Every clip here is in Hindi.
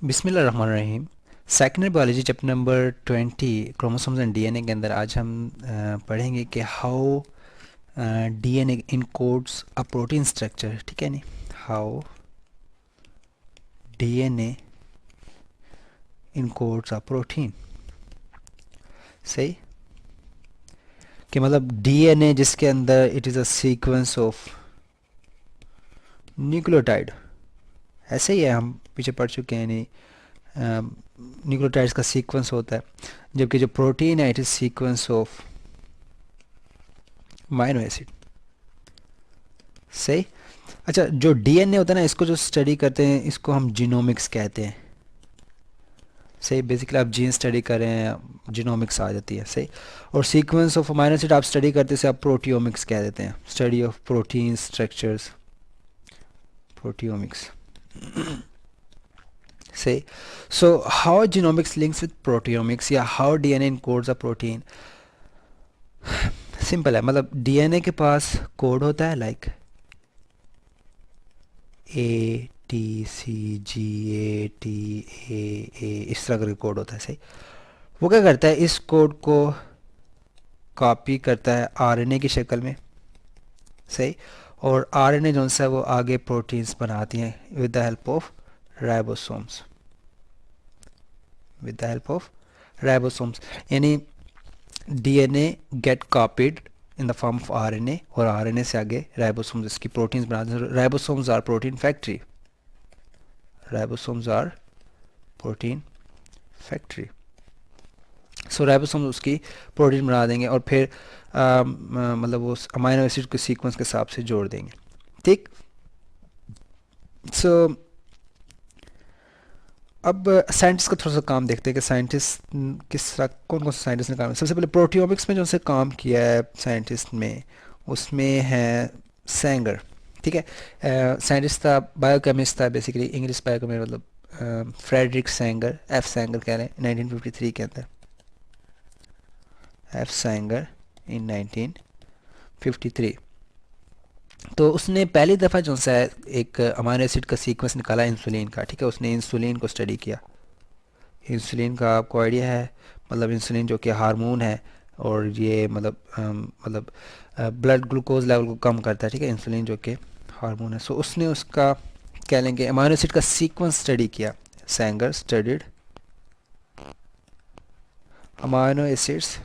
बिस्मिल्लाहिर्रहमानिर्रहीम। Secondary biology chapter number 20 chromosomes and DNA के अंदर आज हम पढ़ेंगे कि how DNA encodes a protein structure. ठीक है नहीं, how DNA encodes a protein. सही कि मतलब डीएनए जिसके अंदर it is a sequence of nucleotide. ऐसे ही है, हम पीछे पढ़ चुके हैं नहीं, न्यूक्लियोटाइड्स का सीक्वेंस होता है, जबकि जो प्रोटीन है it is sequence of amino acid. सही। अच्छा, जो डीएनए होता है ना, इसको जो स्टडी करते हैं इसको हम जीनोमिक्स कहते हैं। सही, बेसिकली आप जीन स्टडी कर रहे हैं, जीनोमिक्स आ जाती है। सही। और सीक्वेंस ऑफ अमाइनो एसिड आप स्टडी करते हैं, आप प्रोटियोमिक्स कह देते हैं, study of protein structures, proteomics. सही। So how genomics links with proteomics या how DNA encodes a protein. Simple है, मतलब डीएनए के पास कोड होता है like A T C G A T A, इस तरह का कोड होता है। सही। वो क्या करता है, इस कोड को कॉपी करता है आरएनए की शक्ल में। सही। और आरएनए जो है वो आगे प्रोटीन्स बनाती हैं with the help of ribosomes, with the help of ribosomes. यानी DNA get copied in the form of RNA और आरएनए से आगे राइबोसोम्स इसकी प्रोटीन्स बनाते हैं। Ribosomes are protein factory, ribosomes are protein factory. So ribosomes उसकी प्रोटीन बना देंगे और फिर मतलब वो अमाइनो एसिड के सीक्वेंस के हिसाब से जोड़ देंगे। ठीक। सो अब साइंटिस्ट का थोड़ा सा काम देखते हैं कि साइंटिस्ट किस तरह, कौन कौन से साइंटिस्ट ने काम। सबसे पहले प्रोटियोमिक्स में जो से काम किया है साइंटिस्ट में, उसमें है सेंगर। ठीक है। साइंटिस्ट था, बायोकेमिस्ट था, बेसिकली इंग्लिश बायोकेमिस्ट, मतलब फ्रेडरिक सेंगर, एफ सेंगर कह रहे हैं, 1953 के अंदर। एफ सेंगर इन 1953। तो उसने पहली दफ़ा जो सा है एक अमाइनो एसिड का सीक्वेंस निकाला इंसुलिन का। ठीक है, उसने इंसुलिन को स्टडी किया। इंसुलिन का आपको आइडिया है, मतलब इंसुलिन जो कि हार्मोन है और ये मतलब ब्लड ग्लूकोज लेवल को कम करता है। ठीक है, इंसुलिन जो कि हार्मोन है। सो उसने उसका कह लेंगे अमाइनो एसिड का सीक्वेंस स्टडी किया। Sengar studied amino acids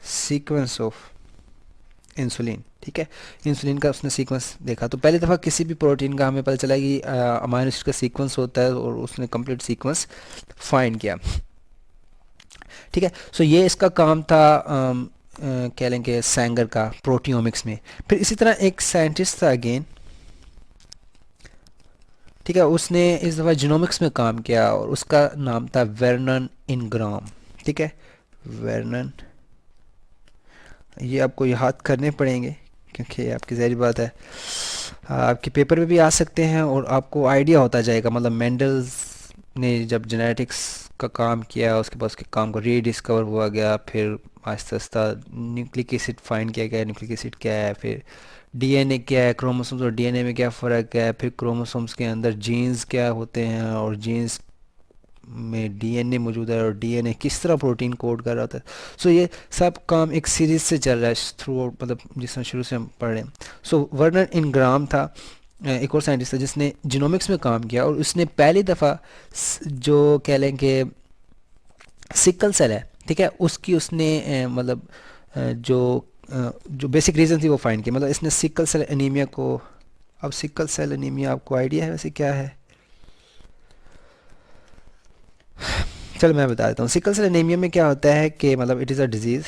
sequence of insulin. ठीक है, इंसुलिन का उसने सीक्वेंस देखा। तो पहली दफ़ा किसी भी प्रोटीन का हमें पता चला कि अमाइनो एसिड का सीक्वेंस होता है और उसने कंप्लीट सीक्वेंस फाइंड किया। ठीक है। सो ये इसका काम था कह लेंगे सेंगर का प्रोटियोमिक्स में। फिर इसी तरह एक साइंटिस्ट था अगेन। ठीक है, उसने इस दफ़ा जीनोमिक्स में काम किया और उसका नाम था वर्नन इनग्राम। ठीक है, वर्नन, ये आपको याद करने पड़ेंगे क्योंकि आपकी ज़ाहिर बात है आपके पेपर में भी आ सकते हैं और आपको आइडिया होता जाएगा। मतलब मेंडल्स ने जब जेनेटिक्स का काम किया उसके बाद उसके काम को रीडिस्कवर हुआ गया, फिर Aahista Aahista nucleic acid find किया गया, न्यूक्लिक एसिड क्या है, फिर डीएनए क्या है, क्रोमोसोम्स और डीएनए में क्या फ़र्क है, फिर क्रोमोसोम्स के अंदर जीन्स क्या होते हैं और जीन्स में डीएनए मौजूद है और डीएनए किस तरह प्रोटीन कोड कर रहा होता है। सो ये सब काम एक सीरीज से चल रहा है थ्रू आउट, मतलब जिस तरह शुरू से हम पढ़ रहे हैं। सो वर्नर इनग्राम था एक और साइंटिस्ट था जिसने जीनोमिक्स में काम किया और उसने पहली दफ़ा जो कह लें कि सिकल सेल है, ठीक है, उसकी उसने मतलब जो बेसिक रीज़न थी वो फाइंड की। मतलब इसने सिकल सेल एनीमिया को, अब सिकल सेल एनीमिया आपको आइडिया है वैसे क्या है? चलो मैं बता देता हूँ। सिकल सेल एनीमिया में क्या होता है कि मतलब इट इज़ अ डिजीज़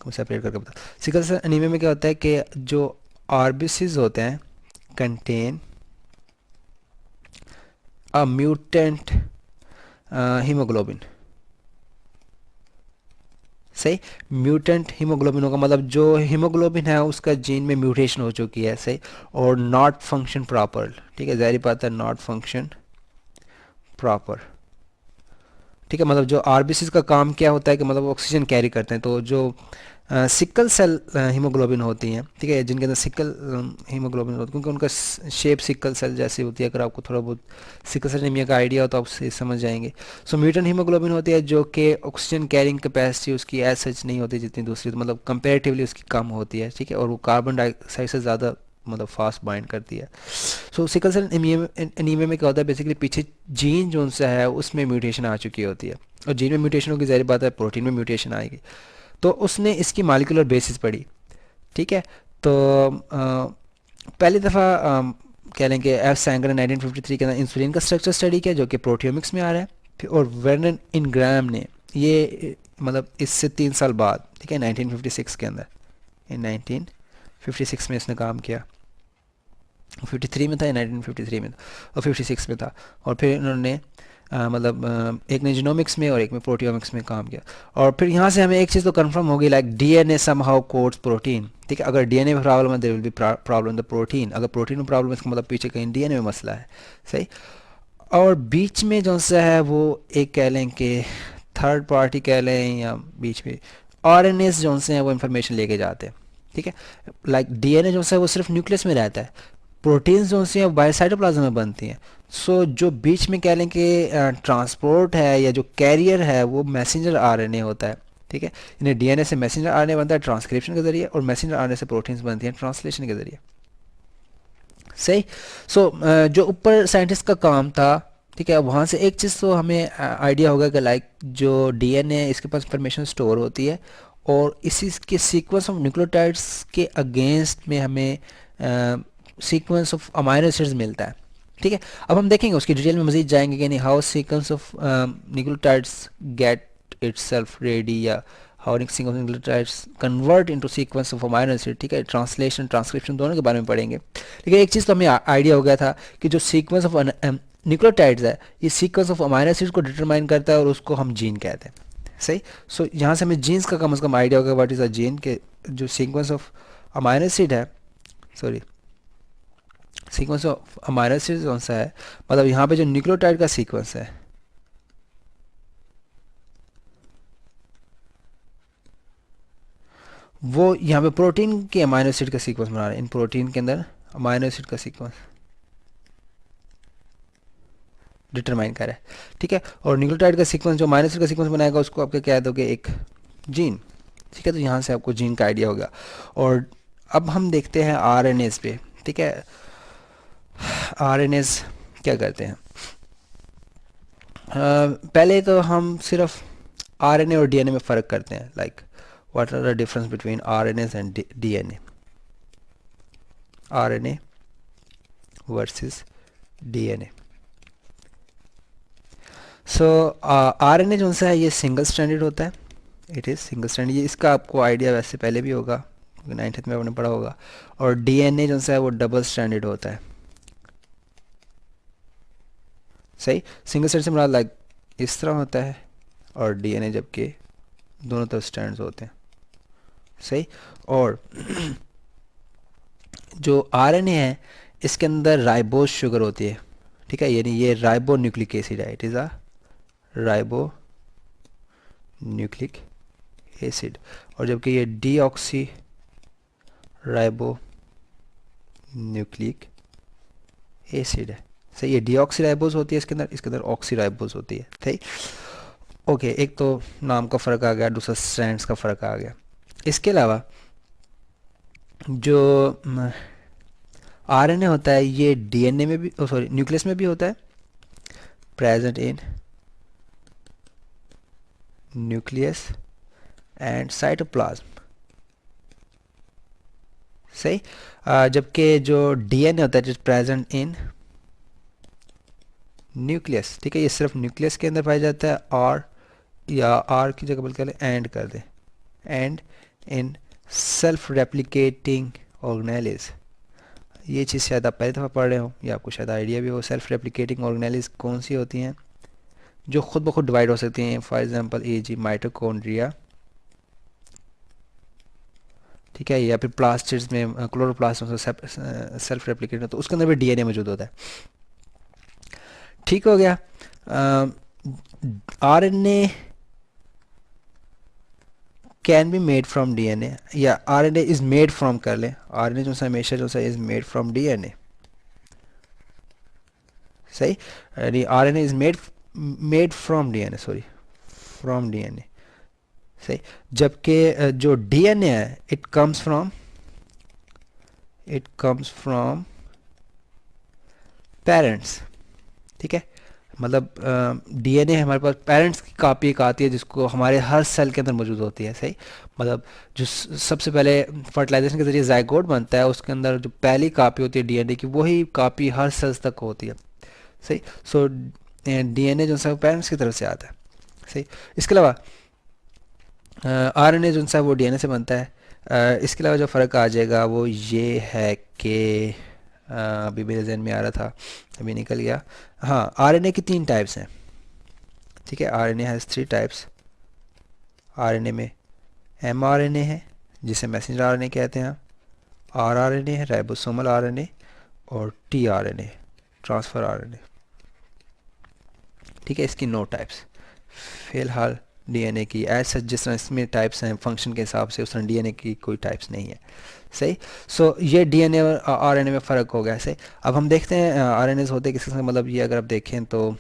को सेपरेट करके बता। सिकल सेल एनीमिया में क्या होता है कि जो आरबीसीज होते हैं कंटेन अ म्यूटेंट हीमोग्लोबिन। सही, म्यूटेंट हीमोग्लोबिन होगा, मतलब जो हीमोग्लोबिन है उसका जीन में म्यूटेशन हो चुकी है। सही, और नॉट फंक्शन प्रॉपर। ठीक है, जाहिर बात है नॉट फंक्शन प्रॉपर। ठीक है, मतलब जो आरबीसीज का काम क्या होता है कि मतलब ऑक्सीजन कैरी करते हैं, तो जो सिकल सेल हीमोग्लोबिन होती हैं, ठीक है, जिनके अंदर सिकल हीमोग्लोबिन होती है, क्योंकि उनका शेप सिकल सेल जैसी होती है। अगर आपको थोड़ा बहुत सिकल सेल एनीमिया का आइडिया हो तो आप उसे समझ जाएंगे। सो म्यूटेंट हीमोग्लोबिन होती है जो कि ऑक्सीजन कैरिंग कैपेसिटी उसकी एज सच नहीं होती जितनी दूसरी, तो मतलब कंपेरेटिवली उसकी कम होती है, ठीक है, और वो कार्बन डाइऑक्साइड से ज़्यादा मतलब फास्ट बाइंड करती है। सो सिकल सेल एनीमिया में क्या होता है, बेसिकली पीछे जीन जो सा है उसमें म्यूटेशन आ चुकी होती है, और जीन में म्यूटेशन होगी, ज़ाहिर बात है प्रोटीन में म्यूटेशन आएगी। तो उसने इसकी मालिकुलर बेसिस पढ़ी, ठीक है। तो पहली दफ़ा कह लें कि एफ सैंगर ने 1953 के अंदर इंसुलिन का स्ट्रक्चर स्टडी किया जो कि प्रोटियोमिक्स में आ रहा है। फिर और वर्नन इनग्राम ने ये मतलब इससे 3 साल बाद, ठीक है, 1956 के अंदर, इन 1956 में इसने काम किया। 53 में था या 1953 में था, और 56 में था। और फिर इन्होंने मतलब एक ने जीनोमिक्स में और एक में प्रोटियोमिक्स में काम किया। और फिर यहाँ से हमें एक चीज़ तो कंफर्म होगी, like DNA somehow codes protein, ठीक है। अगर डीएनए में प्रॉब्लम है there will be problem the protein, अगर प्रोटीन में प्रॉब्लम है इसका मतलब पीछे कहीं डीएनए में मसला है, सही। और बीच में जो सा है वो एक कह लें कि थर्ड पार्टी कह लें, या बीच में आरएनएस जो से हैं वो इंफॉर्मेशन लेके जाते हैं, ठीक है। लाइक डीएनए जो है वो सिर्फ न्यूक्लियस में रहता है, प्रोटीन्स जो सी हैं बायोसाइटोप्लाज्म में बनती हैं। सो जो बीच में कह लें कि ट्रांसपोर्ट है या जो कैरियर है वो मैसेंजर आरएनए होता है, ठीक है। इन्हें डीएनए से मैसेंजर आरएनए बनता है ट्रांसक्रिप्शन के ज़रिए, और मैसेंजर आरएनए से प्रोटीन्स बनती हैं ट्रांसलेशन के ज़रिए, सही। सो जो ऊपर साइंटिस्ट का काम था, ठीक है, वहाँ से एक चीज़ तो हमें आइडिया होगा कि लाइक जो डीएनए इसके पास इंफॉर्मेशन स्टोर होती है, और इसी के सीक्वेंस ऑफ न्यूक्लियोटाइड्स के अगेंस्ट में हमें सीक्वेंस ऑफ अमाइनो एसिड्स मिलता है, ठीक है। अब हम देखेंगे उसकी डिटेल में मजीद जाएंगे कि नहीं, how sequence of nucleotides get itself ready, या how sequence of nucleotides convert into sequence of amino acid, ठीक है। ट्रांसलेशन ट्रांसक्रिप्शन दोनों के बारे में पढ़ेंगे। लेकिन एक चीज़ तो हमें आइडिया हो गया था कि जो सीक्वेंस ऑफ न्यूक्लियोटाइड्स है ये सीक्वेंस ऑफ अमाइनो एसिड को डिटरमाइन करता है, और उसको हम जीन कहते हैं, सही। सो यहाँ से हमें जीन्स का कम से कम आइडिया होगा व्हाट इज़ अ जीन, के जो सीक्वेंस ऑफ अमाइनो एसिड है, sorry, sequence of amino acid कौन सा है, मतलब यहाँ पे जो न्यूक्लियोटाइड का सीक्वेंस है वो यहाँ पे प्रोटीन के अमाइनो एसिड का सीक्वेंस बना रहे हैं, इन प्रोटीन के अंदर अमाइनो एसिड का सीक्वेंस डिटरमाइन कर रहा है, ठीक है। और न्यूक्लियोटाइड का सीक्वेंस जो अमाइनो एसिड का सीक्वेंस बनाएगा उसको आपके कह दोगे एक जीन, ठीक है। तो यहाँ से आपको जीन का आइडिया होगा। और अब हम देखते हैं आरएनएस पे, ठीक है। आरएनएस क्या करते हैं, पहले तो हम सिर्फ आरएनए और डीएनए में फ़र्क करते हैं, like what are the difference between RNAs and DNA, RNA versus DNA. So RNA जो सा है ये सिंगल स्ट्रैंडेड होता है, इट इज़ सिंगल स्ट्रैंडेड, ये इसका आपको आइडिया वैसे पहले भी होगा, 9th में आपने पढ़ा होगा। और डीएनए जो सा है वो डबल स्ट्रैंडेड होता है, सही। सिंगल स्ट्रैंड से मुराद लाइक इस तरह होता है, और डीएनए जबकि दोनों तरफ स्ट्रैंड्स होते हैं, सही। और जो आरएनए है इसके अंदर राइबोज शुगर होती है, ठीक है, यानी ये राइबो न्यूक्लिक एसिड है, it is a ribo nucleic acid. और जबकि ये डीऑक्सी राइबो न्यूक्लिक एसिड है, सही। ये डीऑक्सी राइबोज होती है इसके अंदर ऑक्सी राइबोज होती है, सही। ओके, एक तो नाम का फ़र्क आ गया, दूसरा स्ट्रैंड्स का फ़र्क आ गया। इसके अलावा जो आरएनए होता है ये डीएनए में भी, सॉरी, न्यूक्लियस में भी होता है, present in nucleus and cytoplasm, सही। जबकि जो डीएनए होता है इट प्रेजेंट इन न्यूक्लियस, ठीक है, ये सिर्फ न्यूक्लियस के अंदर पाया जाता है, और या आर की जगह बल्कि एंड कर दे, and in self replicating organelles. ये चीज़ शायद आप पहली दफ़ा पढ़ रहे हो, या आपको शायद आइडिया भी हो। सेल्फ रेप्लिकेटिंग ऑर्गेनेलिज कौन सी होती हैं, जो खुद ब खुद डिवाइड हो सकती हैं, फॉर एग्जांपल जी माइटोकॉन्ड्रिया, ठीक है, या फिर प्लास्टिड्स में क्लोरोप्लास्ट में सेल्फ रेप्लिकेट, तो उसके अंदर भी डीएनए मौजूद होता है, ठीक हो गया। RNA can be made from DNA, या आरएनए इज मेड फ्रॉम कर लें, आरएनए जो सा हमेशा जो सा इज मेड फ्रॉम डीएनए, सही, RNA is made made from DNA, sorry from DNA, सही। जबकि जो डीएनए है इट कम्स फ्रॉम पेरेंट्स, ठीक है। मतलब डीएनए हमारे पास पेरेंट्स की कॉपी एक आती है जिसको हमारे हर सेल के अंदर मौजूद होती है, सही। मतलब जो सबसे पहले फर्टिलाइजेशन के जरिए जाइगोट बनता है, उसके अंदर जो पहली कॉपी होती है डीएनए की, वही कॉपी हर सेल्स तक होती है, सही। सो डीएनए जो है पेरेंट्स की तरफ से आता है, सही। इसके अलावा आरएनए जो है वो डीएनए से बनता है। इसके अलावा जो फ़र्क आ जाएगा वो ये है कि अभी मेरे जहन में आ रहा था, अभी निकल गया। हाँ, आरएनए की 3 टाइप्स हैं, ठीक है। RNA has 3 types. आरएनए में एमआरएनए है जिसे मैसेंजर आरएनए कहते हैं, आरआरएनए है राइबोसोमल आरएनए, और टीआरएनए ट्रांसफ़र आरएनए, ठीक है। इसकी 9 टाइप्स फ़िलहाल डीएनए की एज सच, जिस तरह इसमें टाइप्स हैं फंक्शन के हिसाब से, उस तरह डीएनए की कोई टाइप्स नहीं है, सही। सो ये डीएनए और आरएनए में फ़र्क हो गया, सही। अब हम देखते हैं आरएनएस होते किस किस्म के, मतलब ये अगर आप देखें तो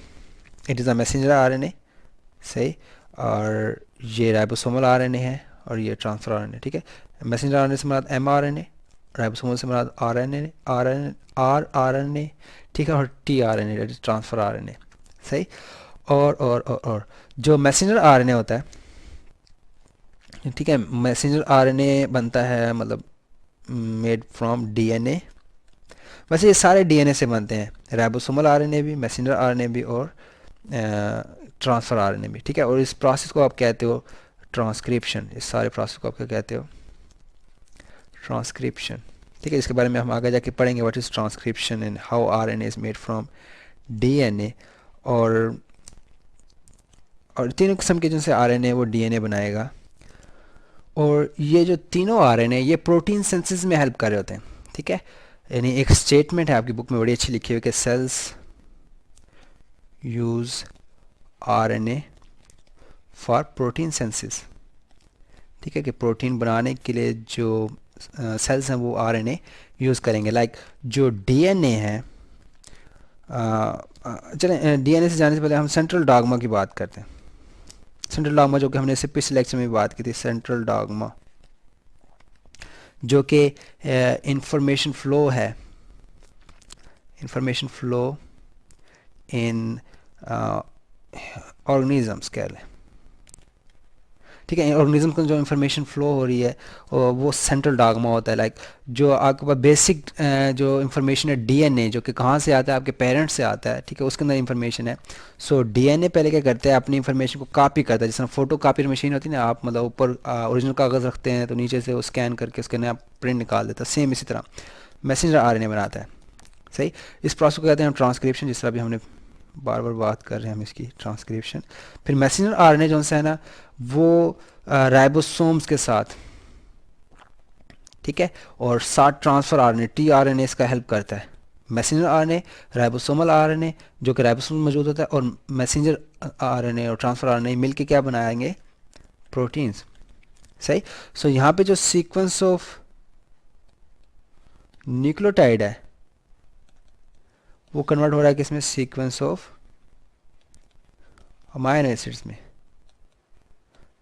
it is a messenger RNA, सही। और ये राइबोसोमल आरएनए है, और ये ट्रांसफर आरएनए, ठीक है। मैसेंजर आरएनए से मुराद एमआरएनए, राइबोसोमल से मुराद आरएनए, आरआरएनए, ठीक है, और टीआरएनए ट्रांसफर आरएनए, सही। और जो मैसेंजर आरएनए होता है, ठीक है, मैसेंजर आरएनए बनता है मतलब मेड फ्रॉम डीएनए। वैसे ये सारे डीएनए से बनते हैं, राइबोसोमल आरएनए भी, मैसेंजर आरएनए भी, और ट्रांसफ़र आरएनए भी, ठीक है। और इस प्रोसेस को आप कहते हो ट्रांसक्रिप्शन, इस सारे प्रोसेस को आप क्या कहते हो, ट्रांसक्रिप्शन, ठीक है। इसके बारे में हम आगे जाके पढ़ेंगे, what is transcription and how RNA is made from DNA. और तीनों किस्म के जिनसे आरएनए वो डीएनए बनाएगा। और ये जो तीनों आरएनए ये प्रोटीन सिंथेसिस में हेल्प कर रहे होते हैं, ठीक है। यानी एक स्टेटमेंट है आपकी बुक में बड़ी अच्छी लिखी हुई कि sales use RNA for protein synthesis, ठीक है, कि प्रोटीन बनाने के लिए जो सेल्स हैं वो आरएनए यूज़ करेंगे। लाइक जो डीएनए है, चलें डीएनए से जाने से पहले हम सेंट्रल डॉगमा की बात करते हैं। सेंट्रल डॉगमा जो कि हमने इससे पिछले लेक्चर में भी बात की थी, सेंट्रल डॉगमा जो कि इंफॉर्मेशन फ़्लो है, इंफॉर्मेशन फ़्लो इन ऑर्गेनिज़म्स कह लें, ठीक है। ऑर्गेनिज्म को जो इंफॉर्मेशन फ़्लो हो रही है वो सेंट्रल डॉगमा होता है। लाइक जो आपके पास बेसिक जो इंफॉर्मेशन है डीएनए, जो कि कहाँ से आता है, आपके पेरेंट्स से आता है, ठीक है, उसके अंदर इंफॉर्मेशन है। सो डीएनए पहले क्या करता है, अपनी इंफॉर्मेशन को कॉपी करता है, जिस तरह फोटो कापी मशीन होती है ना, आप मतलब ऊपर ओरिजिनल कागज़ रखते हैं तो नीचे से वो स्कैन करके उसके अंदर आप प्रिंट निकाल देता है, सेम इसी तरह मैसेंजर आरएनए बनाता है, सही। इस प्रोसेस को कहते हैं हम ट्रांसक्रिप्शन, जिस तरह भी हमने बार बार बात कर रहे हैं हम इसकी, ट्रांसक्रिप्शन। फिर मैसेंजर आरएनए जो है ना वो राइबोसोम्स के साथ, ठीक है, और साथ ट्रांसफ़र आरएनए टीआरएनए इसका हेल्प करता है। मैसेंजर आरएनए, राइबोसोमल आरएनए जो कि राइबोसोम में मौजूद होता है, और मैसेंजर आरएनए और ट्रांसफ़र आरएनए मिलके क्या बनाएंगे, प्रोटीन्स, सही। सो यहाँ पे जो सीक्वेंस ऑफ न्यूक्लियोटाइड है वो कन्वर्ट हो रहा है किसमें, सीक्वेंस ऑफ अमाइनो एसिड्स में,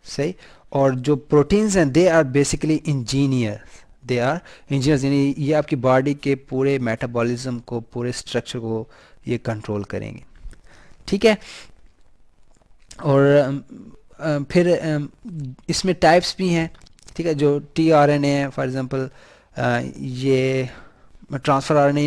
सही। और जो प्रोटीन्स हैं they are basically engineers, they are engineers, यानी ये आपकी बॉडी के पूरे मेटाबॉलिज्म को, पूरे स्ट्रक्चर को ये कंट्रोल करेंगे, ठीक है। और फिर इसमें टाइप्स भी हैं, ठीक है। जो टीआरएनए है फॉर एग्जांपल, ये ट्रांसफ़र आरएनए,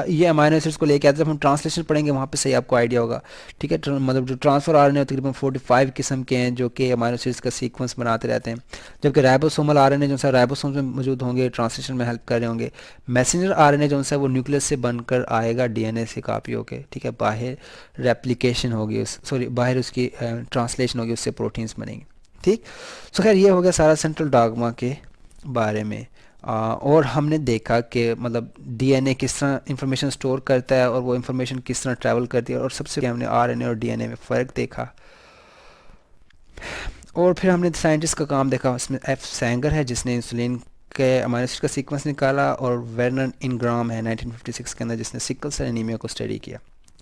ये अमाइनो एसिड्स को लेके आते हैं। जब हम ट्रांसलेशन पढ़ेंगे वहाँ पे सही आपको आइडिया होगा, ठीक है। मतलब जो ट्रांसफ़र आरएनए तकरीबन 45 किस्म के हैं जो कि अमाइनो एसिड्स का सीक्वेंस बनाते रहते हैं। जबकि राइबोसोमल आरएनए जो है राइबोसोम्स में मौजूद होंगे, ट्रांसलेशन में हेल्प कर रहे होंगे। मैसेंजर आरएनए जो है वो न्यूक्लियस से बनकर आएगा डीएनए से कॉपी होके, ठीक है, बाहर रेप्लिकेशन होगी, सॉरी बाहर उसकी ट्रांसलेशन होगी, उससे प्रोटीन्स बनेंगे, ठीक। सो खैर ये हो गया सारा सेंट्रल डॉगमा के बारे में। और हमने देखा कि मतलब डीएनए किस तरह इंफॉर्मेशन स्टोर करता है और वो इंफॉर्मेशन किस तरह ट्रैवल करती है, और सबसे हमने आरएनए और डीएनए में फ़र्क देखा। और फिर हमने साइंटिस्ट का काम देखा, उसमें एफ सैंगर है जिसने इंसुलिन के अमाइनो एसिड का सीक्वेंस निकाला, और वर्नर इनग्राम है 1956 के अंदर जिसने सिकल सेल एनीमिया को स्टडी किया।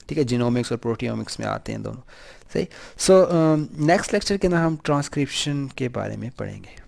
ठीक है, जीनोमिक्स और प्रोटियोमिक्स में आते हैं दोनों। सही। सो नेक्स्ट लेक्चर के अंदर हम ट्रांसक्रिप्शन के बारे में पढ़ेंगे।